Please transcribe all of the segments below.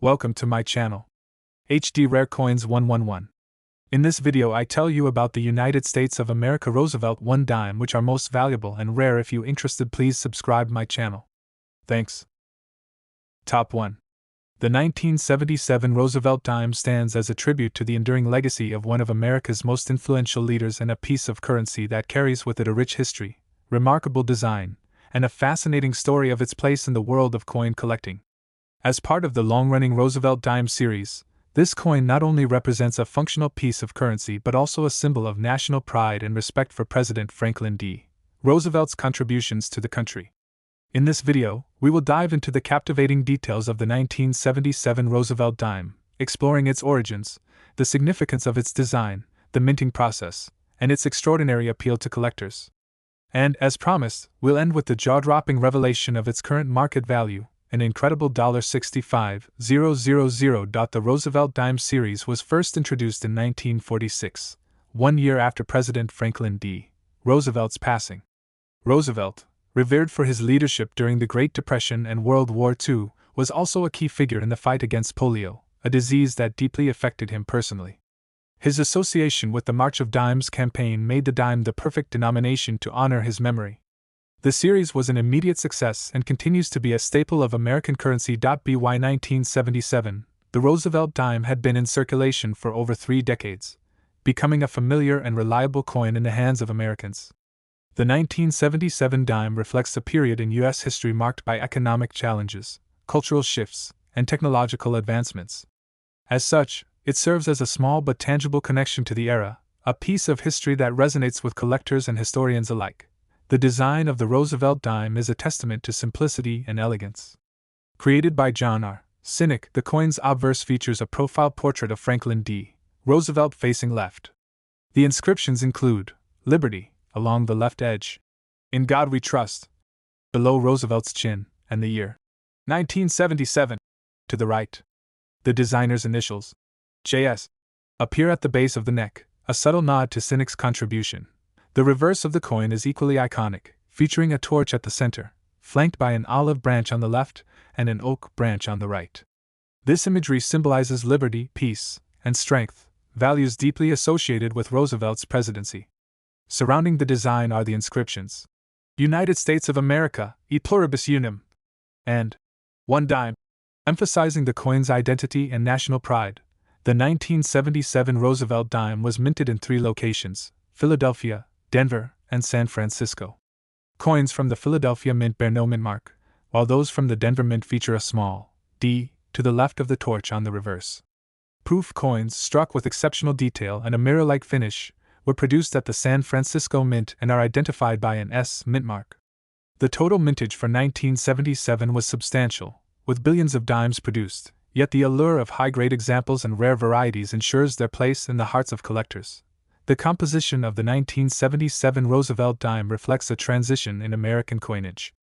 Welcome to my channel, HD Rare Coins111. In this video I tell you about the United States of America Roosevelt 1 dime, which are most valuable and rare. If you interested, please subscribe my channel. Thanks. Top 1. The 1977 Roosevelt dime stands as a tribute to the enduring legacy of one of America's most influential leaders and a piece of currency that carries with it a rich history, remarkable design, and a fascinating story of its place in the world of coin collecting. As part of the long-running Roosevelt dime series, this coin not only represents a functional piece of currency but also a symbol of national pride and respect for President Franklin D. Roosevelt's contributions to the country. In this video, we will dive into the captivating details of the 1977 Roosevelt dime, exploring its origins, the significance of its design, the minting process, and its extraordinary appeal to collectors. And, as promised, we'll end with the jaw-dropping revelation of its current market value, an incredible $65,000. The Roosevelt dime series was first introduced in 1946, 1 year after President Franklin D. Roosevelt's passing. Roosevelt, revered for his leadership during the Great Depression and World War II, was also a key figure in the fight against polio, a disease that deeply affected him personally. His association with the March of Dimes campaign made the dime the perfect denomination to honor his memory. The series was an immediate success and continues to be a staple of American currency. By 1977, the Roosevelt dime had been in circulation for over 3 decades, becoming a familiar and reliable coin in the hands of Americans. The 1977 dime reflects a period in U.S. history marked by economic challenges, cultural shifts, and technological advancements. As such, it serves as a small but tangible connection to the era, a piece of history that resonates with collectors and historians alike. The design of the Roosevelt dime is a testament to simplicity and elegance. Created by John R. Sinek, the coin's obverse features a profile portrait of Franklin D. Roosevelt facing left. The inscriptions include Liberty along the left edge, In God We Trust below Roosevelt's chin, and the year 1977 to the right. The designer's initials, JS, appear at the base of the neck, a subtle nod to Sinek's contribution. The reverse of the coin is equally iconic, featuring a torch at the center, flanked by an olive branch on the left and an oak branch on the right. This imagery symbolizes liberty, peace, and strength, values deeply associated with Roosevelt's presidency. Surrounding the design are the inscriptions, United States of America, e pluribus unum, and 1 dime, emphasizing the coin's identity and national pride. The 1977 Roosevelt dime was minted in 3 locations, Philadelphia, Denver, and San Francisco. Coins from the Philadelphia Mint bear no mint mark, while those from the Denver Mint feature a small D to the left of the torch on the reverse. Proof coins, struck with exceptional detail and a mirror-like finish, were produced at the San Francisco Mint and are identified by an S mint mark. The total mintage for 1977 was substantial, with billions of dimes produced, yet the allure of high-grade examples and rare varieties ensures their place in the hearts of collectors. The composition of the 1977 Roosevelt dime reflects a transition in American coinage.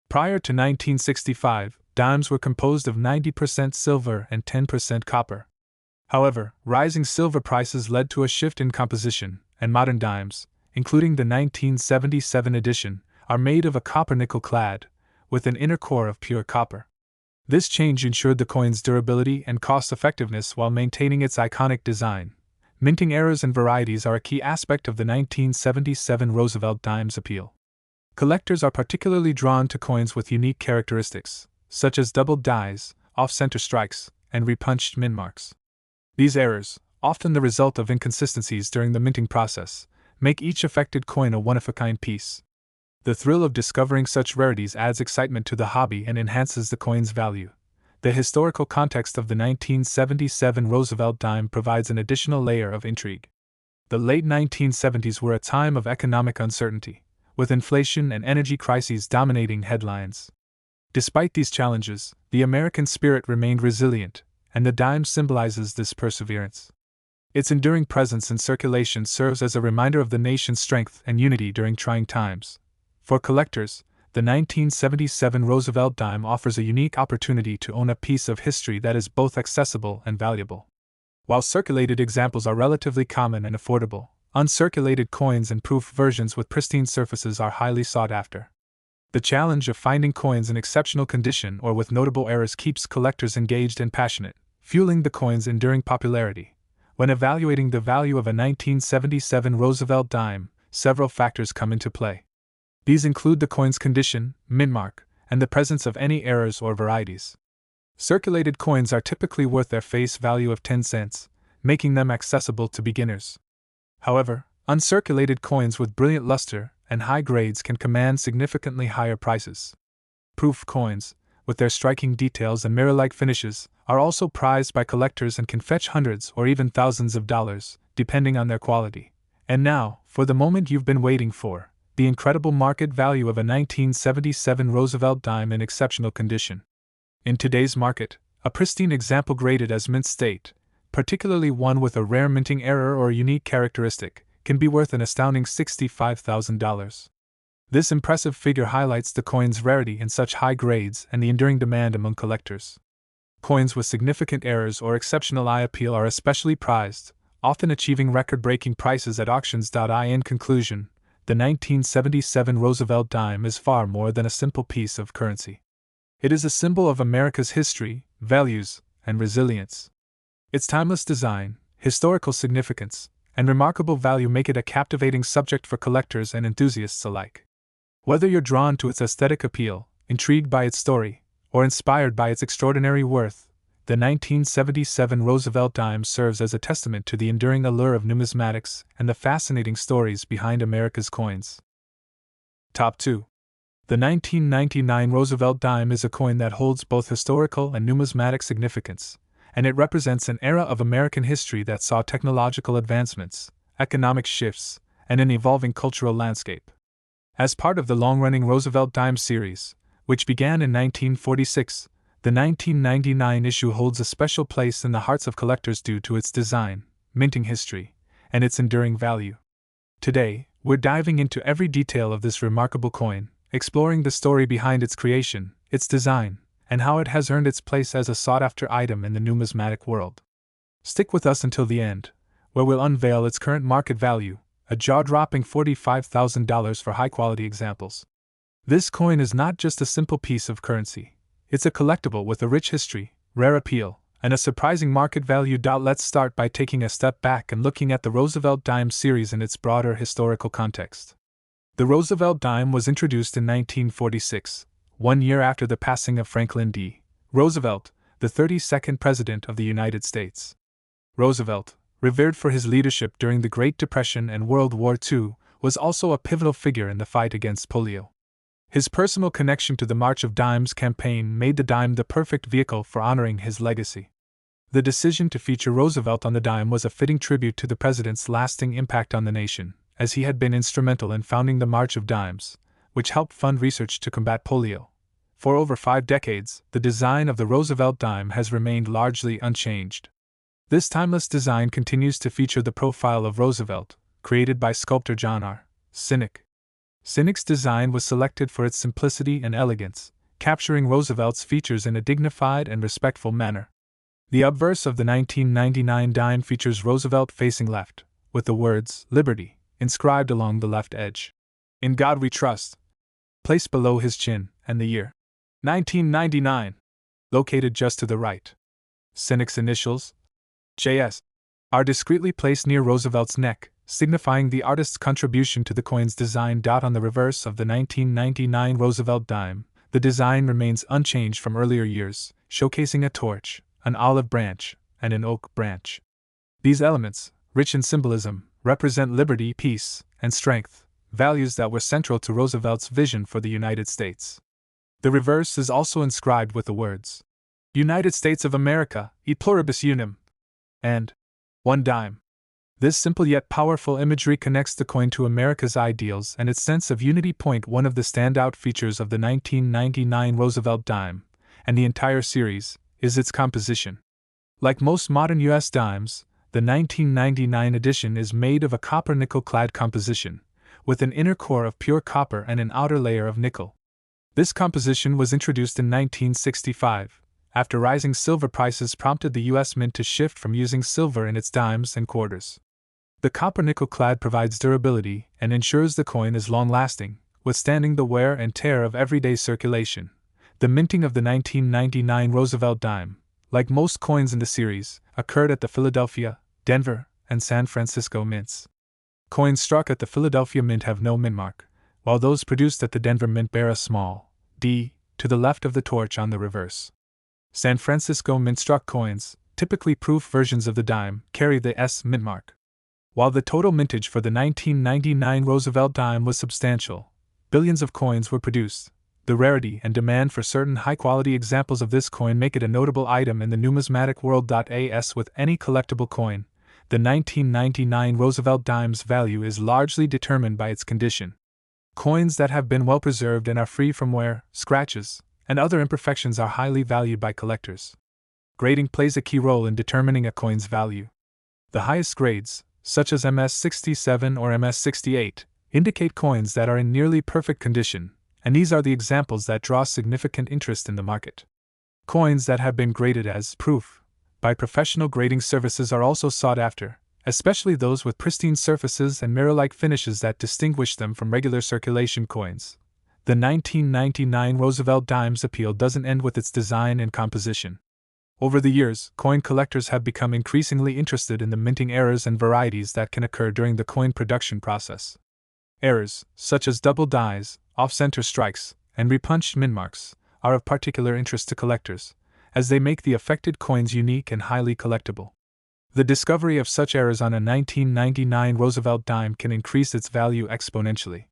Prior to 1965, dimes were composed of 90% silver and 10% copper. However, rising silver prices led to a shift in composition, and modern dimes, including the 1977 edition, are made of a copper-nickel clad, with an inner core of pure copper. This change ensured the coin's durability and cost-effectiveness while maintaining its iconic design. Minting errors and varieties are a key aspect of the 1977 Roosevelt dime's appeal. Collectors are particularly drawn to coins with unique characteristics, such as doubled dies, off-center strikes, and repunched mint marks. These errors, often the result of inconsistencies during the minting process, make each affected coin a one-of-a-kind piece. The thrill of discovering such rarities adds excitement to the hobby and enhances the coin's value. The historical context of the 1977 Roosevelt dime provides an additional layer of intrigue. The late 1970s were a time of economic uncertainty, with inflation and energy crises dominating headlines. Despite these challenges, the American spirit remained resilient, and the dime symbolizes this perseverance. Its enduring presence in circulation serves as a reminder of the nation's strength and unity during trying times. For collectors, the 1977 Roosevelt dime offers a unique opportunity to own a piece of history that is both accessible and valuable. While circulated examples are relatively common and affordable, uncirculated coins and proof versions with pristine surfaces are highly sought after. The challenge of finding coins in exceptional condition or with notable errors keeps collectors engaged and passionate, fueling the coin's enduring popularity. When evaluating the value of a 1977 Roosevelt dime, several factors come into play. These include the coin's condition, mint mark, and the presence of any errors or varieties. Circulated coins are typically worth their face value of 10 cents, making them accessible to beginners. However, uncirculated coins with brilliant luster and high grades can command significantly higher prices. Proof coins, with their striking details and mirror-like finishes, are also prized by collectors and can fetch hundreds or even thousands of dollars, depending on their quality. And now, for the moment you've been waiting for, the incredible market value of a 1977 Roosevelt dime in exceptional condition. In today's market, a pristine example graded as mint state, particularly one with a rare minting error or unique characteristic, can be worth an astounding $65,000. This impressive figure highlights the coin's rarity in such high grades and the enduring demand among collectors. Coins with significant errors or exceptional eye appeal are especially prized, often achieving record-breaking prices at auctions. In conclusion, the 1977 Roosevelt dime is far more than a simple piece of currency. It is a symbol of America's history, values, and resilience. Its timeless design, historical significance, and remarkable value make it a captivating subject for collectors and enthusiasts alike. Whether you're drawn to its aesthetic appeal, intrigued by its story, or inspired by its extraordinary worth, the 1977 Roosevelt dime serves as a testament to the enduring allure of numismatics and the fascinating stories behind America's coins. Top 2. The 1999 Roosevelt dime is a coin that holds both historical and numismatic significance, and it represents an era of American history that saw technological advancements, economic shifts, and an evolving cultural landscape. As part of the long-running Roosevelt dime series, which began in 1946, the 1999 issue holds a special place in the hearts of collectors due to its design, minting history, and its enduring value. Today, we're diving into every detail of this remarkable coin, exploring the story behind its creation, its design, and how it has earned its place as a sought-after item in the numismatic world. Stick with us until the end, where we'll unveil its current market value, a jaw-dropping $45,000 for high-quality examples. This coin is not just a simple piece of currency. It's a collectible with a rich history, rare appeal, and a surprising market value. Let's start by taking a step back and looking at the Roosevelt dime series in its broader historical context. The Roosevelt dime was introduced in 1946, 1 year after the passing of Franklin D. Roosevelt, the 32nd President of the United States. Roosevelt, revered for his leadership during the Great Depression and World War II, was also a pivotal figure in the fight against polio. His personal connection to the March of Dimes campaign made the dime the perfect vehicle for honoring his legacy. The decision to feature Roosevelt on the dime was a fitting tribute to the president's lasting impact on the nation, as he had been instrumental in founding the March of Dimes, which helped fund research to combat polio. For over 5 decades, the design of the Roosevelt dime has remained largely unchanged. This timeless design continues to feature the profile of Roosevelt, created by sculptor John R. Sinek. Sinek's design was selected for its simplicity and elegance, capturing Roosevelt's features in a dignified and respectful manner. The obverse of the 1999 dime features Roosevelt facing left, with the words "Liberty" inscribed along the left edge. "In God We Trust," placed below his chin, and the year 1999, located just to the right. Sinek's initials, JS, are discreetly placed near Roosevelt's neck, signifying the artist's contribution to the coin's design. On the reverse of the 1999 Roosevelt dime, the design remains unchanged from earlier years, showcasing a torch, an olive branch, and an oak branch. These elements, rich in symbolism, represent liberty, peace, and strength, values that were central to Roosevelt's vision for the United States. The reverse is also inscribed with the words, "United States of America, et pluribus unum," and "1 dime." This simple yet powerful imagery connects the coin to America's ideals and its sense of unity. One of the standout features of the 1999 Roosevelt dime, and the entire series, is its composition. Like most modern U.S. dimes, the 1999 edition is made of a copper-nickel clad composition, with an inner core of pure copper and an outer layer of nickel. This composition was introduced in 1965, after rising silver prices prompted the U.S. Mint to shift from using silver in its dimes and quarters. The copper-nickel clad provides durability and ensures the coin is long-lasting, withstanding the wear and tear of everyday circulation. The minting of the 1999 Roosevelt dime, like most coins in the series, occurred at the Philadelphia, Denver, and San Francisco mints. Coins struck at the Philadelphia Mint have no mint mark, while those produced at the Denver Mint bear a small D to the left of the torch on the reverse. San Francisco Mint struck coins, typically proof versions of the dime, carry the S mint mark. While the total mintage for the 1999 Roosevelt dime was substantial, billions of coins were produced. The rarity and demand for certain high-quality examples of this coin make it a notable item in the numismatic world. As with any collectible coin, the 1999 Roosevelt dime's value is largely determined by its condition. Coins that have been well preserved and are free from wear, scratches, and other imperfections are highly valued by collectors. Grading plays a key role in determining a coin's value. The highest grades, such as MS67 or MS68, indicate coins that are in nearly perfect condition, and these are the examples that draw significant interest in the market. Coins that have been graded as proof by professional grading services are also sought after, especially those with pristine surfaces and mirror-like finishes that distinguish them from regular circulation coins. The 1999 Roosevelt dime's appeal doesn't end with its design and composition. Over the years, coin collectors have become increasingly interested in the minting errors and varieties that can occur during the coin production process. Errors, such as double dies, off-center strikes, and repunched mint marks, are of particular interest to collectors, as they make the affected coins unique and highly collectible. The discovery of such errors on a 1999 Roosevelt dime can increase its value exponentially.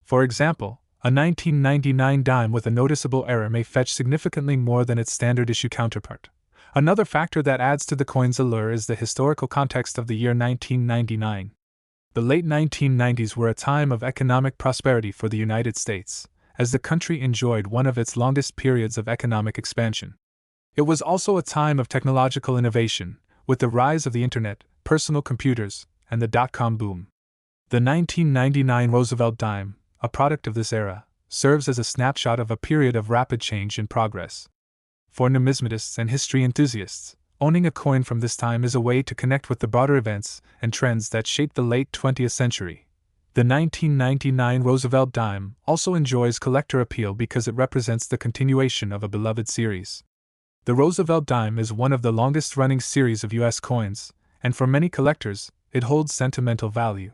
For example, a 1999 dime with a noticeable error may fetch significantly more than its standard issue counterpart. Another factor that adds to the coin's allure is the historical context of the year 1999. The late 1990s were a time of economic prosperity for the United States, as the country enjoyed one of its longest periods of economic expansion. It was also a time of technological innovation, with the rise of the Internet, personal computers, and the dot-com boom. The 1999 Roosevelt dime, a product of this era, serves as a snapshot of a period of rapid change and progress. For numismatists and history enthusiasts, owning a coin from this time is a way to connect with the broader events and trends that shaped the late 20th century. The 1999 Roosevelt dime also enjoys collector appeal because it represents the continuation of a beloved series. The Roosevelt dime is one of the longest-running series of U.S. coins, and for many collectors, it holds sentimental value.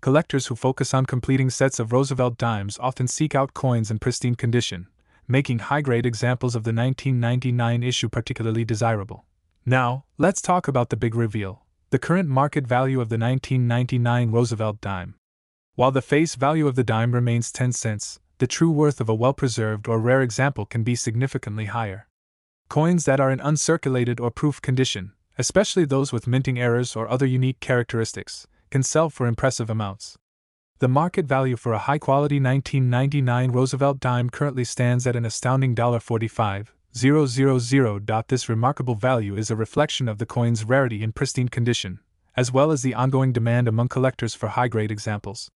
Collectors who focus on completing sets of Roosevelt dimes often seek out coins in pristine condition, making high-grade examples of the 1999 issue particularly desirable. Now, let's talk about the big reveal, the current market value of the 1999 Roosevelt dime. While the face value of the dime remains 10 cents, the true worth of a well-preserved or rare example can be significantly higher. Coins that are in uncirculated or proof condition, especially those with minting errors or other unique characteristics, can sell for impressive amounts. The market value for a high-quality 1999 Roosevelt dime currently stands at an astounding $45,000. This remarkable value is a reflection of the coin's rarity and pristine condition, as well as the ongoing demand among collectors for high-grade examples.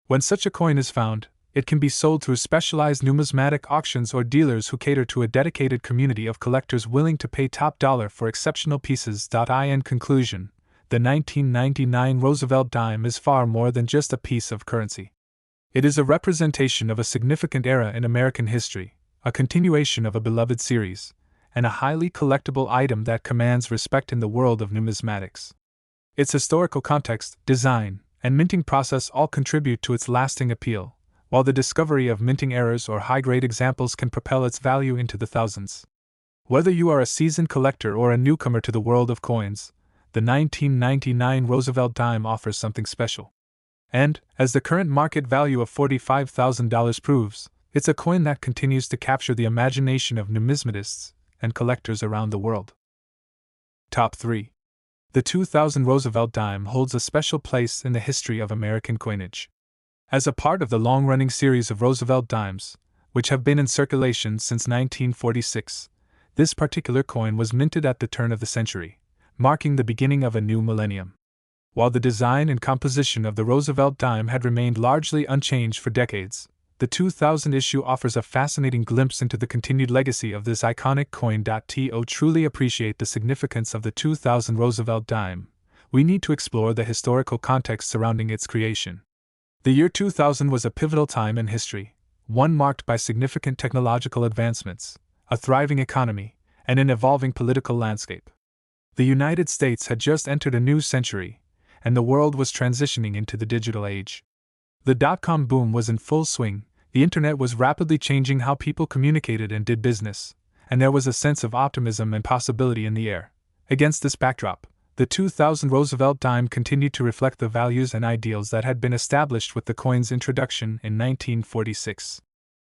When such a coin is found, it can be sold through specialized numismatic auctions or dealers who cater to a dedicated community of collectors willing to pay top dollar for exceptional pieces. In conclusion, the 1999 Roosevelt dime is far more than just a piece of currency. It is a representation of a significant era in American history, a continuation of a beloved series, and a highly collectible item that commands respect in the world of numismatics. Its historical context, design, and minting process all contribute to its lasting appeal, while the discovery of minting errors or high-grade examples can propel its value into the thousands. Whether you are a seasoned collector or a newcomer to the world of coins, the 1999 Roosevelt dime offers something special. And, as the current market value of $45,000 proves, it's a coin that continues to capture the imagination of numismatists and collectors around the world. Top 3. The 2000 Roosevelt dime holds a special place in the history of American coinage. As a part of the long-running series of Roosevelt dimes, which have been in circulation since 1946, this particular coin was minted at the turn of the century, marking the beginning of a new millennium. While the design and composition of the Roosevelt dime had remained largely unchanged for decades, the 2000 issue offers a fascinating glimpse into the continued legacy of this iconic coin. To truly appreciate the significance of the 2000 Roosevelt dime, we need to explore the historical context surrounding its creation. The year 2000 was a pivotal time in history, one marked by significant technological advancements, a thriving economy, and an evolving political landscape. The United States had just entered a new century, and the world was transitioning into the digital age. The dot-com boom was in full swing, the internet was rapidly changing how people communicated and did business, and there was a sense of optimism and possibility in the air. Against this backdrop, the 2000 Roosevelt dime continued to reflect the values and ideals that had been established with the coin's introduction in 1946.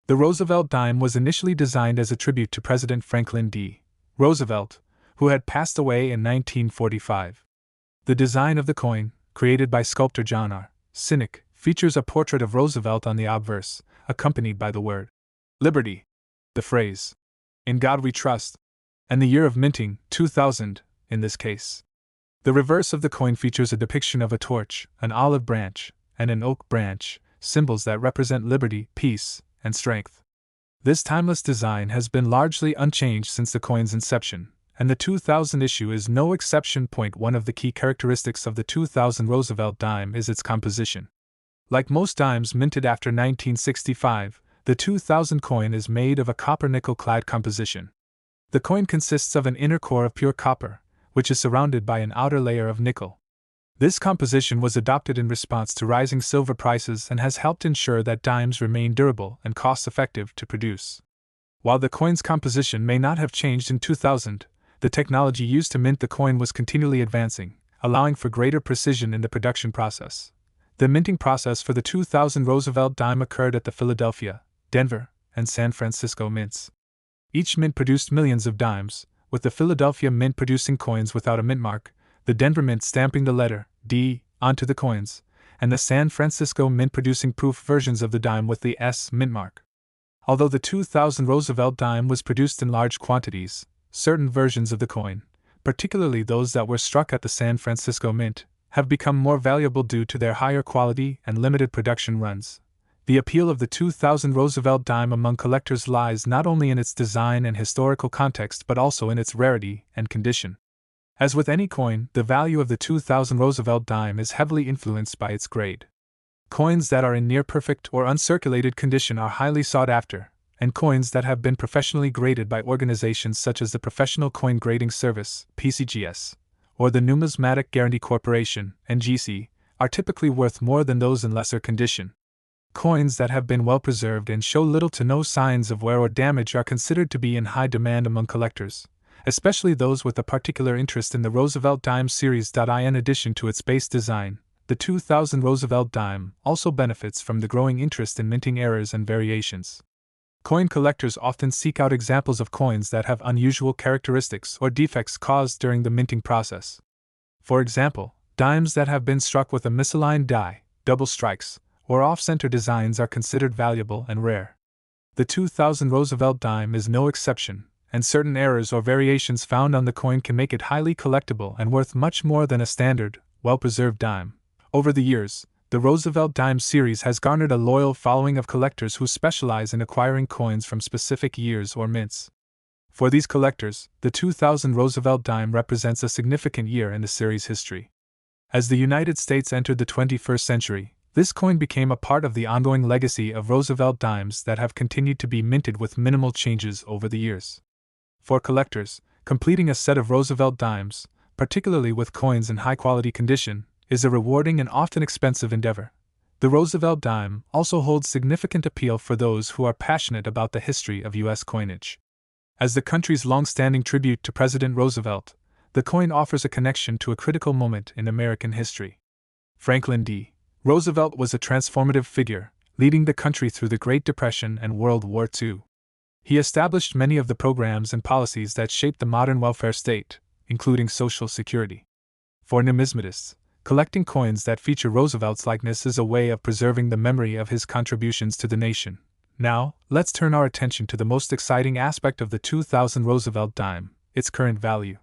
The Roosevelt dime was initially designed as a tribute to President Franklin D. Roosevelt, who had passed away in 1945. The design of the coin, created by sculptor John R. Sinek, features a portrait of Roosevelt on the obverse, accompanied by the word liberty, the phrase "In God We Trust," and the year of minting, 2000, in this case. The reverse of the coin features a depiction of a torch, an olive branch, and an oak branch, symbols that represent liberty, peace, and strength. This timeless design has been largely unchanged since the coin's inception, and the 2000 issue is no exception. One of the key characteristics of the 2000 Roosevelt dime is its composition. Like most dimes minted after 1965, the 2000 coin is made of a copper-nickel clad composition. The coin consists of an inner core of pure copper, which is surrounded by an outer layer of nickel. This composition was adopted in response to rising silver prices and has helped ensure that dimes remain durable and cost-effective to produce. While the coin's composition may not have changed in 2000, the technology used to mint the coin was continually advancing, allowing for greater precision in the production process. The minting process for the 2000 Roosevelt dime occurred at the Philadelphia, Denver, and San Francisco mints. Each mint produced millions of dimes, with the Philadelphia Mint producing coins without a mint mark, the Denver Mint stamping the letter D onto the coins, and the San Francisco Mint producing proof versions of the dime with the S mint mark. Although the 2000 Roosevelt dime was produced in large quantities, certain versions of the coin, particularly those that were struck at the San Francisco Mint, have become more valuable due to their higher quality and limited production runs. The appeal of the 2000 Roosevelt dime among collectors lies not only in its design and historical context but also in its rarity and condition. As with any coin, the value of the 2000 Roosevelt dime is heavily influenced by its grade. Coins that are in near-perfect or uncirculated condition are highly sought after, and coins that have been professionally graded by organizations such as the Professional Coin Grading Service (PCGS) or the Numismatic Guarantee Corporation (NGC) are typically worth more than those in lesser condition. Coins that have been well preserved and show little to no signs of wear or damage are considered to be in high demand among collectors, especially those with a particular interest in the Roosevelt dime series. In addition to its base design, the 2000 Roosevelt dime also benefits from the growing interest in minting errors and variations. Coin collectors often seek out examples of coins that have unusual characteristics or defects caused during the minting process. For example, dimes that have been struck with a misaligned die, double strikes, or off-center designs are considered valuable and rare. The 2000 Roosevelt dime is no exception, and certain errors or variations found on the coin can make it highly collectible and worth much more than a standard, well-preserved dime. Over the years, the Roosevelt dime series has garnered a loyal following of collectors who specialize in acquiring coins from specific years or mints. For these collectors, the 2000 Roosevelt dime represents a significant year in the series' history. As the United States entered the 21st century, this coin became a part of the ongoing legacy of Roosevelt dimes that have continued to be minted with minimal changes over the years. For collectors, completing a set of Roosevelt dimes, particularly with coins in high-quality condition, is a rewarding and often expensive endeavor. The Roosevelt dime also holds significant appeal for those who are passionate about the history of U.S. coinage. As the country's long-standing tribute to President Roosevelt, the coin offers a connection to a critical moment in American history. Franklin D. Roosevelt was a transformative figure, leading the country through the Great Depression and World War II. He established many of the programs and policies that shaped the modern welfare state, including Social Security. For numismatists, collecting coins that feature Roosevelt's likeness is a way of preserving the memory of his contributions to the nation. Now, let's turn our attention to the most exciting aspect of the 2000 Roosevelt dime, its current value.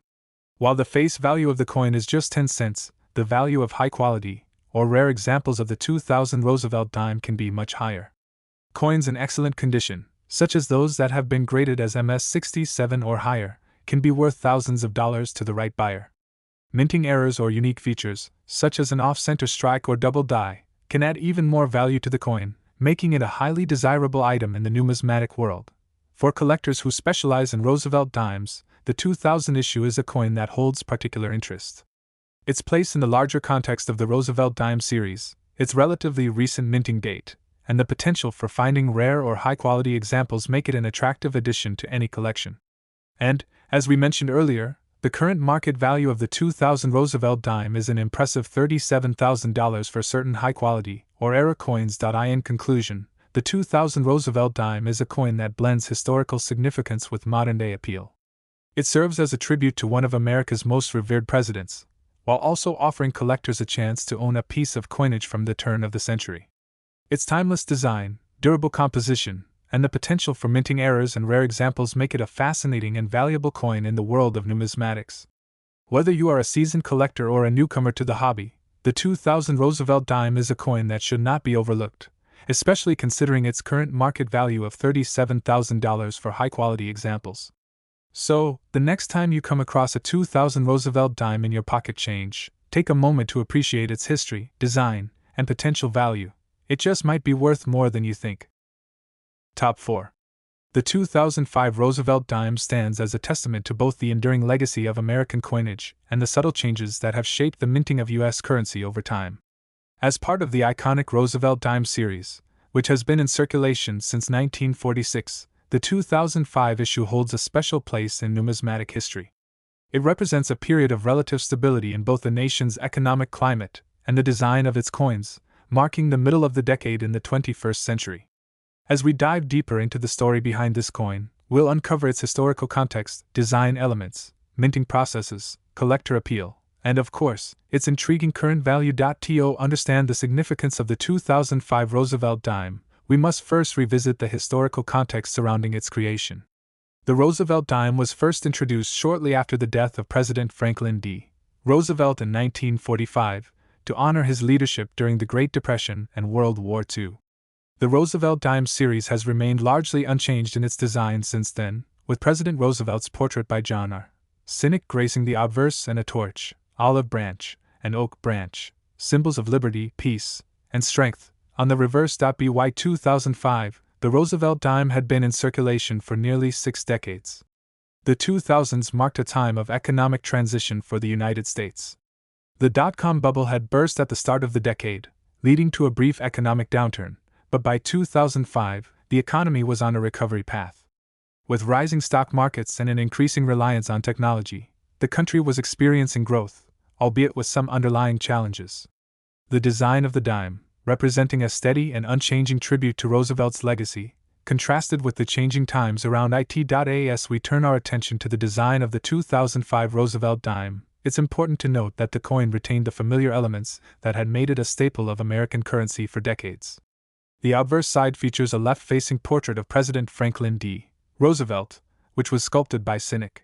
While the face value of the coin is just 10 cents, the value of high-quality, or rare examples of the 2000 Roosevelt dime can be much higher. Coins in excellent condition, such as those that have been graded as MS-67 or higher, can be worth thousands of dollars to the right buyer. Minting errors or unique features, such as an off-center strike or double die, can add even more value to the coin, making it a highly desirable item in the numismatic world. For collectors who specialize in Roosevelt dimes, the 2000 issue is a coin that holds particular interest. Its place in the larger context of the Roosevelt dime series, its relatively recent minting date, and the potential for finding rare or high-quality examples make it an attractive addition to any collection. And, as we mentioned earlier, the current market value of the 2000 Roosevelt dime is an impressive $37,000 for certain high-quality, or Rare Coins111. In conclusion, the 2000 Roosevelt dime is a coin that blends historical significance with modern-day appeal. It serves as a tribute to one of America's most revered presidents, while also offering collectors a chance to own a piece of coinage from the turn of the century. Its timeless design, durable composition, and the potential for minting errors and rare examples make it a fascinating and valuable coin in the world of numismatics. Whether you are a seasoned collector or a newcomer to the hobby, the 2000 Roosevelt dime is a coin that should not be overlooked, especially considering its current market value of $37,000 for high-quality examples. So, the next time you come across a 2000 Roosevelt dime in your pocket change, take a moment to appreciate its history, design, and potential value. It just might be worth more than you think. Top 4. The 2005 Roosevelt dime stands as a testament to both the enduring legacy of American coinage and the subtle changes that have shaped the minting of U.S. currency over time. As part of the iconic Roosevelt dime series, which has been in circulation since 1946, the 2005 issue holds a special place in numismatic history. It represents a period of relative stability in both the nation's economic climate and the design of its coins, marking the middle of the decade in the 21st century. As we dive deeper into the story behind this coin, we'll uncover its historical context, design elements, minting processes, collector appeal, and of course, its intriguing current value. To understand the significance of the 2005 Roosevelt dime, we must first revisit the historical context surrounding its creation. The Roosevelt dime was first introduced shortly after the death of President Franklin D. Roosevelt in 1945, to honor his leadership during the Great Depression and World War II. The Roosevelt dime series has remained largely unchanged in its design since then, with President Roosevelt's portrait by John R. Sinek gracing the obverse and a torch, olive branch, and oak branch, symbols of liberty, peace, and strength, on the reverse. By 2005, the Roosevelt dime had been in circulation for nearly 6 decades. The 2000s marked a time of economic transition for the United States. The dot-com bubble had burst at the start of the decade, leading to a brief economic downturn, but by 2005, the economy was on a recovery path. With rising stock markets and an increasing reliance on technology, the country was experiencing growth, albeit with some underlying challenges. The design of the dime, representing a steady and unchanging tribute to Roosevelt's legacy, contrasted with the changing times around it. As we turn our attention to the design of the 2005 Roosevelt dime, it's important to note that the coin retained the familiar elements that had made it a staple of American currency for decades. The obverse side features a left-facing portrait of President Franklin D. Roosevelt, which was sculpted by Sinek.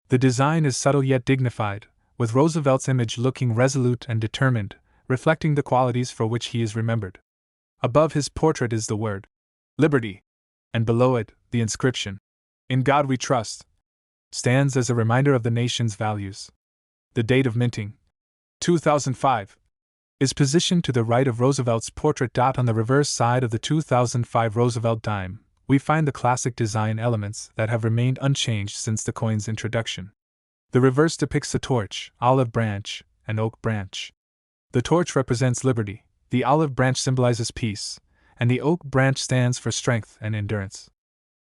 The design is subtle yet dignified, with Roosevelt's image looking resolute and determined, reflecting the qualities for which he is remembered. Above his portrait is the word liberty, and below it, the inscription, "In God We Trust," stands as a reminder of the nation's values. The date of minting, 2005, is positioned to the right of Roosevelt's portrait. On the reverse side of the 2005 Roosevelt dime, we find the classic design elements that have remained unchanged since the coin's introduction. The reverse depicts a torch, olive branch, and oak branch. The torch represents liberty, the olive branch symbolizes peace, and the oak branch stands for strength and endurance.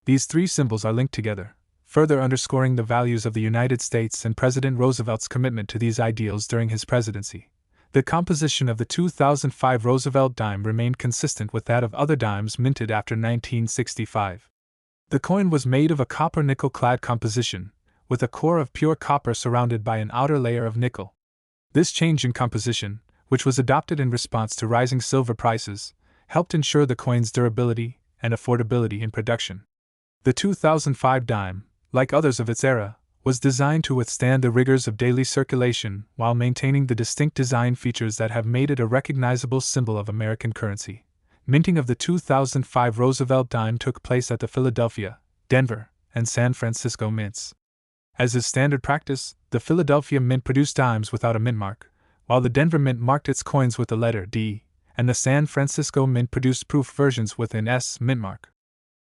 These three symbols are linked together, further underscoring the values of the United States and President Roosevelt's commitment to these ideals during his presidency. The composition of the 2005 Roosevelt dime remained consistent with that of other dimes minted after 1965. The coin was made of a copper-nickel clad composition, with a core of pure copper surrounded by an outer layer of nickel. This change in composition, which was adopted in response to rising silver prices, helped ensure the coin's durability and affordability in production. The 2005 dime, like others of its era, was designed to withstand the rigors of daily circulation while maintaining the distinct design features that have made it a recognizable symbol of American currency. Minting of the 2005 Roosevelt dime took place at the Philadelphia, Denver, and San Francisco mints. As is standard practice, the Philadelphia Mint produced dimes without a mint mark, while the Denver Mint marked its coins with the letter D, and the San Francisco Mint produced proof versions with an S mint mark.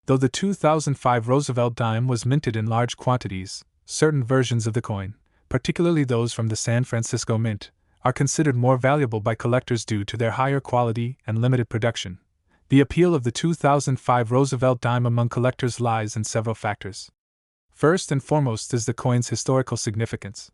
Though the 2005 Roosevelt dime was minted in large quantities, certain versions of the coin, particularly those from the San Francisco Mint, are considered more valuable by collectors due to their higher quality and limited production. The appeal of the 2005 Roosevelt dime among collectors lies in several factors. First and foremost is the coin's historical significance.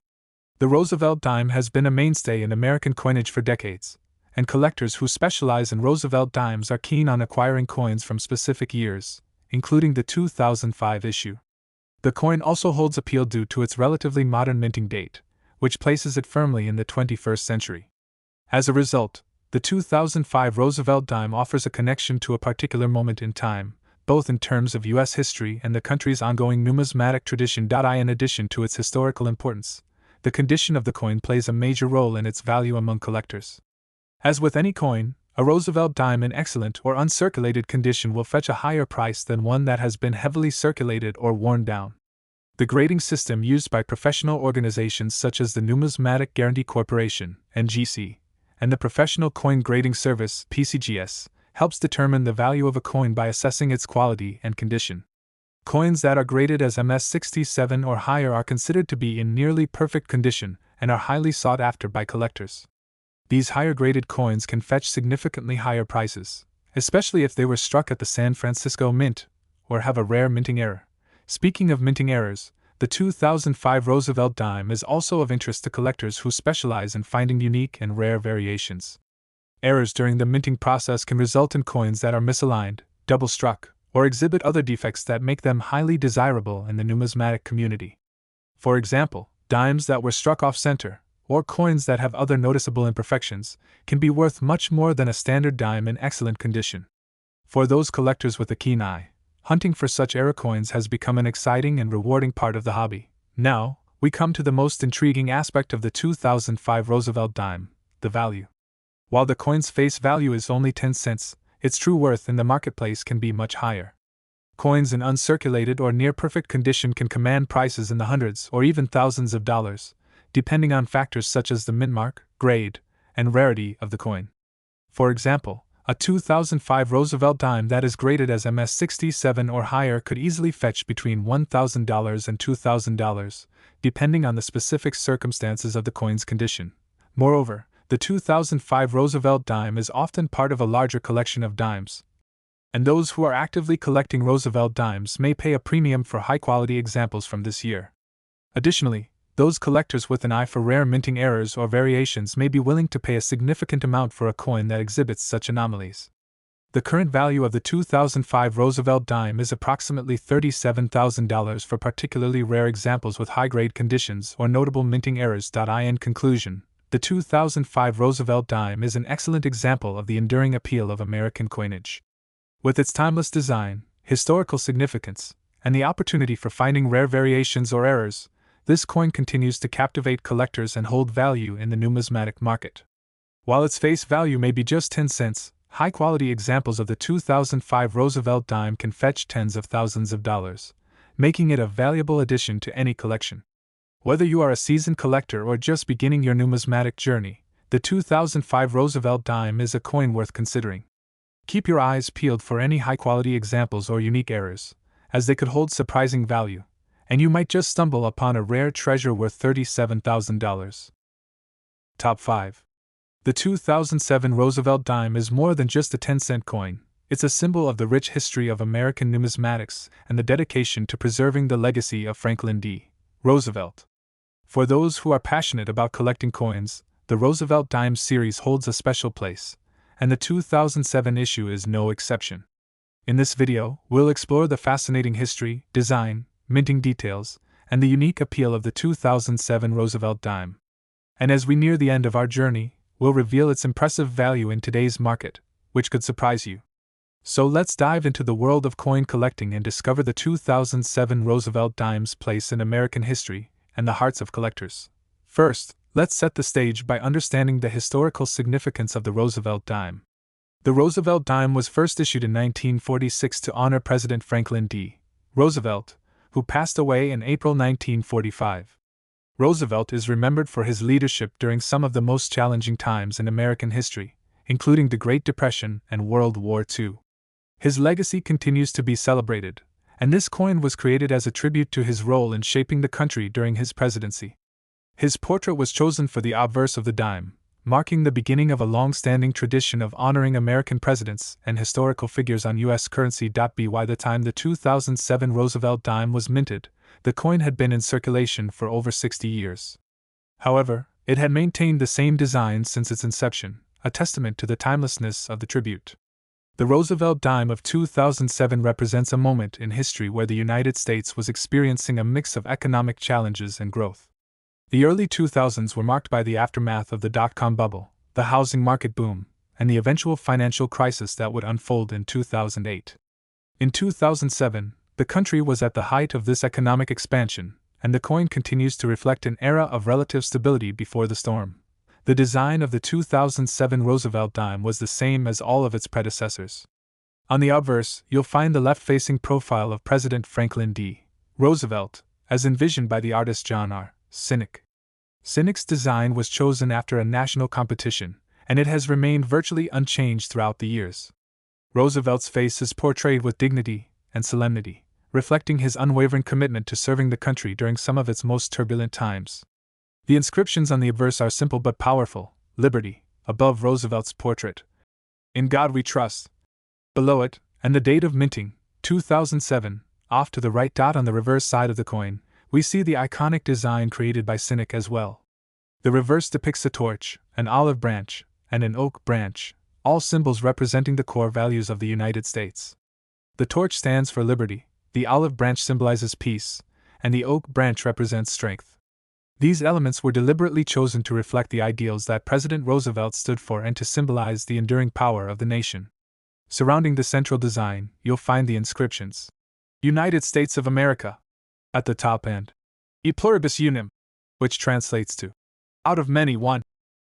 The Roosevelt dime has been a mainstay in American coinage for decades, and collectors who specialize in Roosevelt dimes are keen on acquiring coins from specific years, including the 2005 issue. The coin also holds appeal due to its relatively modern minting date, which places it firmly in the 21st century. As a result, the 2005 Roosevelt dime offers a connection to a particular moment in time, both in terms of U.S. history and the country's ongoing numismatic tradition. In addition to its historical importance, the condition of the coin plays a major role in its value among collectors. As with any coin, a Roosevelt dime in excellent or uncirculated condition will fetch a higher price than one that has been heavily circulated or worn down. The grading system used by professional organizations such as the Numismatic Guarantee Corporation (NGC) and the Professional Coin Grading Service (PCGS) helps determine the value of a coin by assessing its quality and condition. Coins that are graded as MS67 or higher are considered to be in nearly perfect condition and are highly sought after by collectors. These higher graded coins can fetch significantly higher prices, especially if they were struck at the San Francisco Mint or have a rare minting error. Speaking of minting errors, the 2005 Roosevelt dime is also of interest to collectors who specialize in finding unique and rare variations. Errors during the minting process can result in coins that are misaligned, double-struck, or exhibit other defects that make them highly desirable in the numismatic community. For example, dimes that were struck off-center, or coins that have other noticeable imperfections, can be worth much more than a standard dime in excellent condition. For those collectors with a keen eye, hunting for such error coins has become an exciting and rewarding part of the hobby. Now, we come to the most intriguing aspect of the 2005 Roosevelt dime, the value. While the coin's face value is only 10 cents, its true worth in the marketplace can be much higher. Coins in uncirculated or near-perfect condition can command prices in the hundreds or even thousands of dollars, depending on factors such as the mint mark, grade, and rarity of the coin. For example, a 2005 Roosevelt dime that is graded as MS67 or higher could easily fetch between $1,000 and $2,000, depending on the specific circumstances of the coin's condition. Moreover, the 2005 Roosevelt dime is often part of a larger collection of dimes, and those who are actively collecting Roosevelt dimes may pay a premium for high-quality examples from this year. Additionally, those collectors with an eye for rare minting errors or variations may be willing to pay a significant amount for a coin that exhibits such anomalies. The current value of the 2005 Roosevelt dime is approximately $37,000 for particularly rare examples with high-grade conditions or notable minting errors. In conclusion, the 2005 Roosevelt dime is an excellent example of the enduring appeal of American coinage. With its timeless design, historical significance, and the opportunity for finding rare variations or errors, this coin continues to captivate collectors and hold value in the numismatic market. While its face value may be just 10 cents, high-quality examples of the 2005 Roosevelt dime can fetch tens of thousands of dollars, making it a valuable addition to any collection. Whether you are a seasoned collector or just beginning your numismatic journey, the 2005 Roosevelt dime is a coin worth considering. Keep your eyes peeled for any high-quality examples or unique errors, as they could hold surprising value, and you might just stumble upon a rare treasure worth $37,000. Top 5. The 2007 Roosevelt dime is more than just a 10-cent coin. It's a symbol of the rich history of American numismatics and the dedication to preserving the legacy of Franklin D. Roosevelt. For those who are passionate about collecting coins, the Roosevelt dime series holds a special place, and the 2007 issue is no exception. In this video, we'll explore the fascinating history, design, minting details, and the unique appeal of the 2007 Roosevelt dime. And as we near the end of our journey, we'll reveal its impressive value in today's market, which could surprise you. So let's dive into the world of coin collecting and discover the 2007 Roosevelt dime's place in American history and the hearts of collectors. First, let's set the stage by understanding the historical significance of the Roosevelt dime. The Roosevelt dime was first issued in 1946 to honor President Franklin D. Roosevelt, who passed away in April 1945. Roosevelt is remembered for his leadership during some of the most challenging times in American history, including the Great Depression and World War II. His legacy continues to be celebrated, and this coin was created as a tribute to his role in shaping the country during his presidency. His portrait was chosen for the obverse of the dime, marking the beginning of a long-standing tradition of honoring American presidents and historical figures on U.S. currency. By the time the 2007 Roosevelt dime was minted, the coin had been in circulation for over 60 years. However, it had maintained the same design since its inception, a testament to the timelessness of the tribute. The Roosevelt dime of 2007 represents a moment in history where the United States was experiencing a mix of economic challenges and growth. The early 2000s were marked by the aftermath of the dot-com bubble, the housing market boom, and the eventual financial crisis that would unfold in 2008. In 2007, the country was at the height of this economic expansion, and the coin continues to reflect an era of relative stability before the storm. The design of the 2007 Roosevelt dime was the same as all of its predecessors. On the obverse, you'll find the left-facing profile of President Franklin D. Roosevelt, as envisioned by the artist John R. Sinek. Sinek's design was chosen after a national competition, and it has remained virtually unchanged throughout the years. Roosevelt's face is portrayed with dignity and solemnity, reflecting his unwavering commitment to serving the country during some of its most turbulent times. The inscriptions on the obverse are simple but powerful: Liberty, above Roosevelt's portrait. In God We Trust, below it, and the date of minting, 2007, off to the right. On the reverse side of the coin, we see the iconic design created by Sinek as well. The reverse depicts a torch, an olive branch, and an oak branch, all symbols representing the core values of the United States. The torch stands for liberty, the olive branch symbolizes peace, and the oak branch represents strength. These elements were deliberately chosen to reflect the ideals that President Roosevelt stood for and to symbolize the enduring power of the nation. Surrounding the central design, you'll find the inscriptions: United States of America at the top, and E pluribus unum, which translates to out of many one,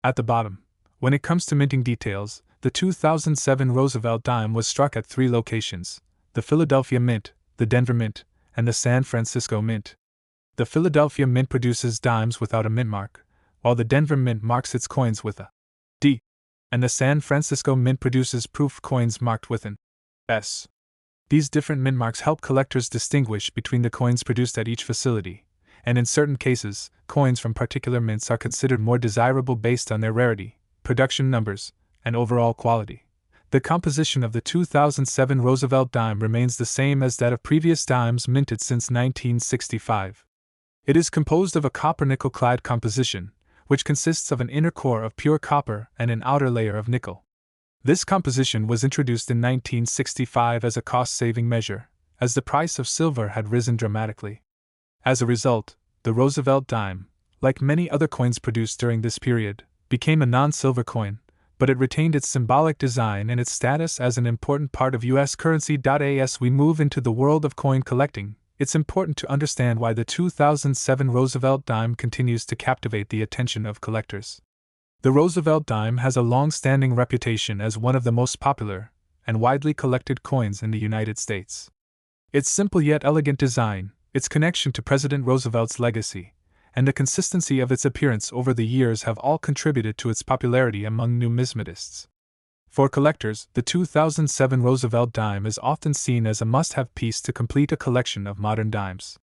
at the bottom. When it comes to minting details, the 2007 Roosevelt dime was struck at 3 locations: the Philadelphia Mint, the Denver Mint, and the San Francisco Mint. The Philadelphia Mint produces dimes without a mint mark, while the Denver Mint marks its coins with a D, and the San Francisco Mint produces proof coins marked with an S. These different mint marks help collectors distinguish between the coins produced at each facility, and in certain cases, coins from particular mints are considered more desirable based on their rarity, production numbers, and overall quality. The composition of the 2007 Roosevelt dime remains the same as that of previous dimes minted since 1965. It is composed of a copper-nickel-clad composition, which consists of an inner core of pure copper and an outer layer of nickel. This composition was introduced in 1965 as a cost-saving measure, as the price of silver had risen dramatically. As a result, the Roosevelt dime, like many other coins produced during this period, became a non-silver coin, but it retained its symbolic design and its status as an important part of U.S. currency. As we move into the world of coin collecting, it's important to understand why the 2007 Roosevelt dime continues to captivate the attention of collectors. The Roosevelt dime has a long-standing reputation as one of the most popular and widely collected coins in the United States. Its simple yet elegant design, its connection to President Roosevelt's legacy, and the consistency of its appearance over the years have all contributed to its popularity among numismatists. For collectors, the 2007 Roosevelt dime is often seen as a must-have piece to complete a collection of modern dimes.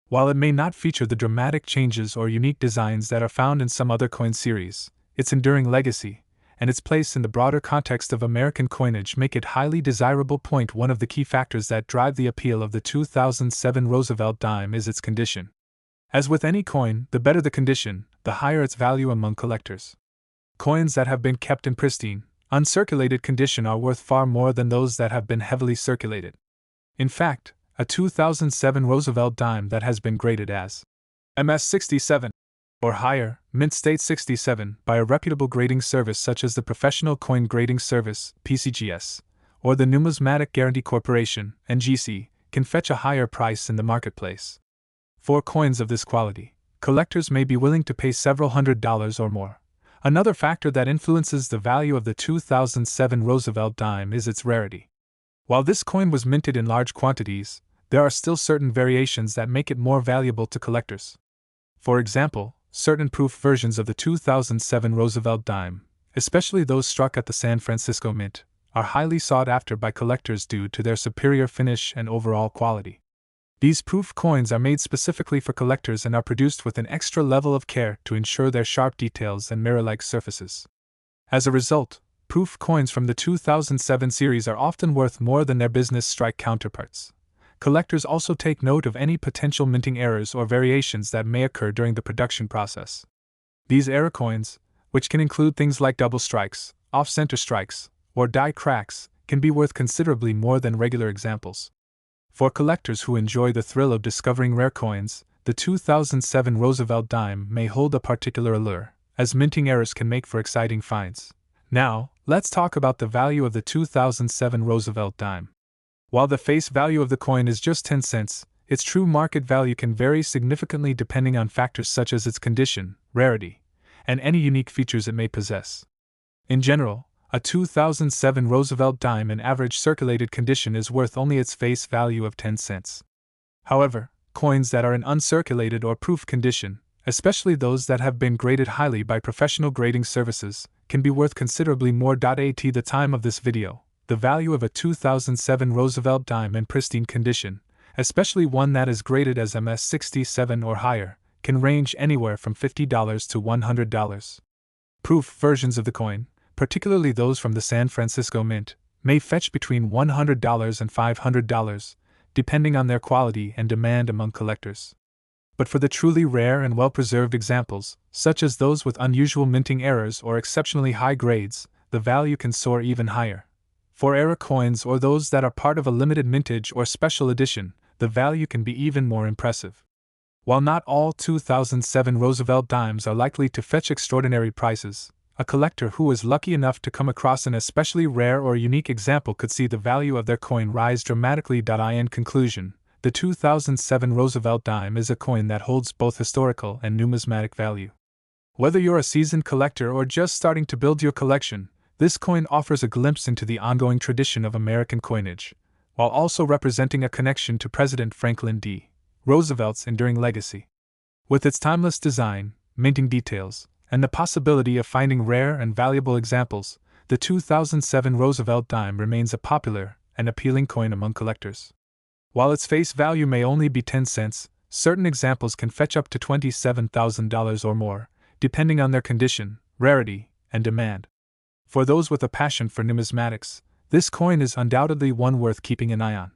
While it may not feature the dramatic changes or unique designs that are found in some other coin series, its enduring legacy and its place in the broader context of American coinage make it highly desirable. One of the key factors that drive the appeal of the 2007 Roosevelt dime is its condition. As with any coin, the better the condition, the higher its value among collectors. Coins that have been kept in pristine, uncirculated condition are worth far more than those that have been heavily circulated. In fact, a 2007 Roosevelt dime that has been graded as MS67 or higher, Mint State 67, by a reputable grading service such as the Professional Coin Grading Service (PCGS) or the Numismatic Guarantee Corporation (NGC), can fetch a higher price in the marketplace. For coins of this quality, collectors may be willing to pay several $100s or more. Another factor that influences the value of the 2007 Roosevelt dime is its rarity. While this coin was minted in large quantities, there are still certain variations that make it more valuable to collectors. For example, certain proof versions of the 2007 Roosevelt dime, especially those struck at the San Francisco Mint, are highly sought after by collectors due to their superior finish and overall quality. These proof coins are made specifically for collectors and are produced with an extra level of care to ensure their sharp details and mirror-like surfaces. As a result, proof coins from the 2007 series are often worth more than their business strike counterparts. Collectors also take note of any potential minting errors or variations that may occur during the production process. These error coins, which can include things like double strikes, off-center strikes, or die cracks, can be worth considerably more than regular examples. For collectors who enjoy the thrill of discovering rare coins, the 2007 Roosevelt dime may hold a particular allure, as minting errors can make for exciting finds. Now, let's talk about the value of the 2007 Roosevelt dime. While the face value of the coin is just 10 cents, its true market value can vary significantly depending on factors such as its condition, rarity, and any unique features it may possess. In general, a 2007 Roosevelt dime in average circulated condition is worth only its face value of 10 cents. However, coins that are in uncirculated or proof condition, especially those that have been graded highly by professional grading services, can be worth considerably more. At the time of this video, the value of a 2007 Roosevelt dime in pristine condition, especially one that is graded as MS67 or higher, can range anywhere from $50 to $100. Proof versions of the coin, particularly those from the San Francisco Mint, may fetch between $100 and $500, depending on their quality and demand among collectors. But for the truly rare and well-preserved examples, such as those with unusual minting errors or exceptionally high grades, the value can soar even higher. For error coins or those that are part of a limited mintage or special edition, the value can be even more impressive. While not all 2007 Roosevelt dimes are likely to fetch extraordinary prices, a collector who is lucky enough to come across an especially rare or unique example could see the value of their coin rise dramatically. In conclusion, the 2007 Roosevelt dime is a coin that holds both historical and numismatic value. Whether you're a seasoned collector or just starting to build your collection, this coin offers a glimpse into the ongoing tradition of American coinage, while also representing a connection to President Franklin D. Roosevelt's enduring legacy. With its timeless design, minting details, and the possibility of finding rare and valuable examples, the 2007 Roosevelt dime remains a popular and appealing coin among collectors. While its face value may only be 10 cents, certain examples can fetch up to $27,000 or more, depending on their condition, rarity, and demand. For those with a passion for numismatics, this coin is undoubtedly one worth keeping an eye on.